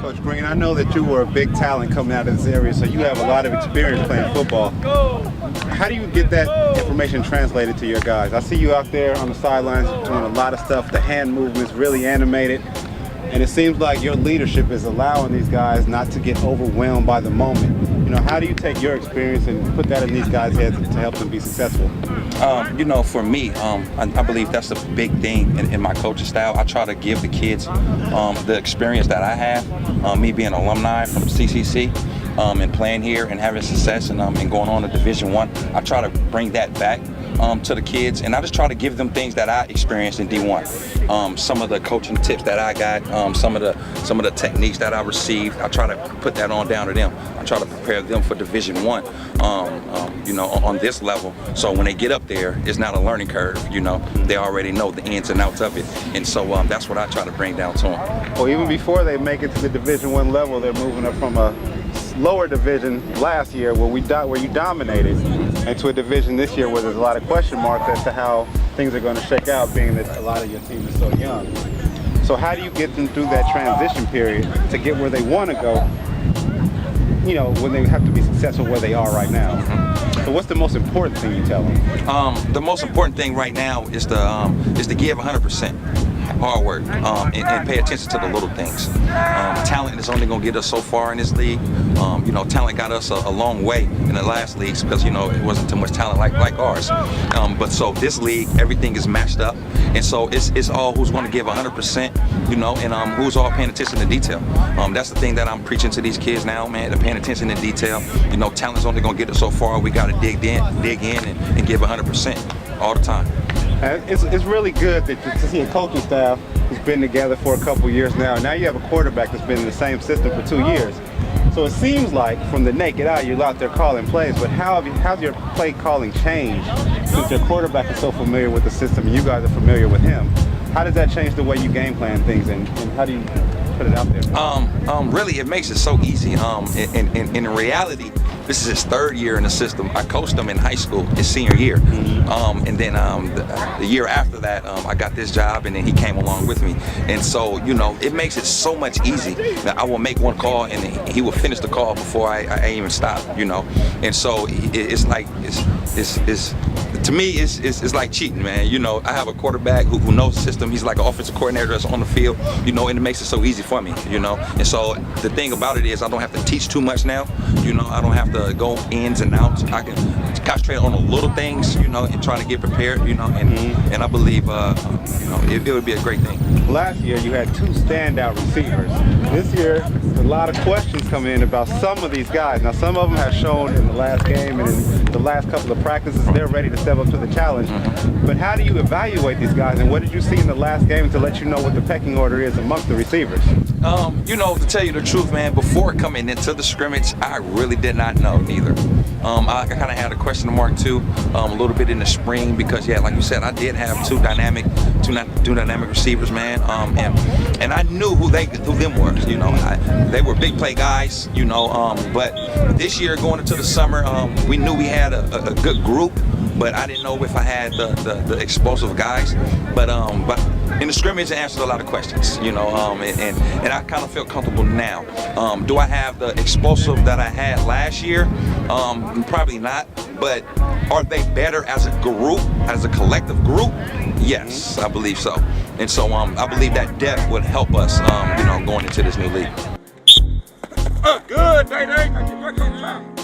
Coach Green, I know that you were a big talent coming out of this area, so you have a lot of experience playing football. How do you get that information translated to your guys? I see you out there on the sidelines doing a lot of stuff, the hand movements really animated, and it seems like your leadership is allowing these guys not to get overwhelmed by the moment. You know, how do you take your experience and put that in these guys' heads to help them be successful? You know, for me, I believe that's a big thing in my coaching style. I try to give the kids the experience that I have, me being an alumni from CCC and playing here and having success and going on to Division I. I try to bring that back to the kids, and I just try to give them things that I experienced in D1. Some of the coaching tips that I got, some of the techniques that I received, I try to put that on down to them. I try to prepare them for Division I, you know, on this level. So when they get up there, it's not a learning curve. You know, they already know the ins and outs of it, and so that's what I try to bring down to them. Well, even before they make it to the Division I level, they're moving up from a lower division last year where you dominated, and to a division this year where there's a lot of question marks as to how things are going to shake out, being that a lot of your team is so young. So how do you get them through that transition period to get where they want to go, you know, when they have to be successful where they are right now? So what's the most important thing you tell them? The most important thing right now is to give 100%. Hard work and pay attention to the little things. Talent is only going to get us so far in this league. You know, talent got us a long way in the last leagues because, you know, it wasn't too much talent like ours. But so this league, everything is matched up, and so it's all who's going to give 100%, you know, and who's all paying attention to detail. That's the thing that I'm preaching to these kids now, man. They're paying attention to detail. You know, talent's only going to get us so far. We got to dig in and give 100% all the time. It's really good to see a coaching staff who's been together for a couple years now. Now you have a quarterback that's been in the same system for 2 years. So it seems like from the naked eye you're out there calling plays, but how's your play calling changed since your quarterback is so familiar with the system and you guys are familiar with him? How does that change the way you game plan things, and how do you put it out there? Really, it makes it so easy. In reality, this is his third year in the system. I coached him in high school, his senior year. And then the year after that, I got this job, and then he came along with me. And so, you know, it makes it so much easy that I will make one call, and he will finish the call before I even stop, you know. And so it's like, to me, it's like cheating, man. You know, I have a quarterback who knows the system. He's like an offensive coordinator that's on the field, you know, and it makes it so easy for me, you know. And so the thing about it is I don't have to teach too much now, you know. I don't have to go ins and outs. I can concentrate on the little things, you know, and trying to get prepared, you know, and I believe, you know, it would be a great thing. Last year you had 2 standout receivers. This year, a lot of questions come in about some of these guys. Now, some of them have shown in the last game and in the last couple of practices they're ready to step up to the challenge. But how do you evaluate these guys, and what did you see in the last game to let you know what the pecking order is amongst the receivers? You know, to tell you the truth, man, before coming into the scrimmage, I really did not know neither. I kind of had a question mark too, a little bit in the spring, because yeah, like you said, I did have two dynamic receivers, man, and I knew who them were. You know, they were big play guys. You know, but this year going into the summer, we knew we had a good group, but I didn't know if I had the explosive guys. But in the scrimmage, I answered a lot of questions, you know, and I kind of feel comfortable now. Do I have the explosive that I had last year? Probably not, but are they better as a group, as a collective group? Yes, I believe so. And so I believe that depth would help us, you know, going into this new league. Good, Day.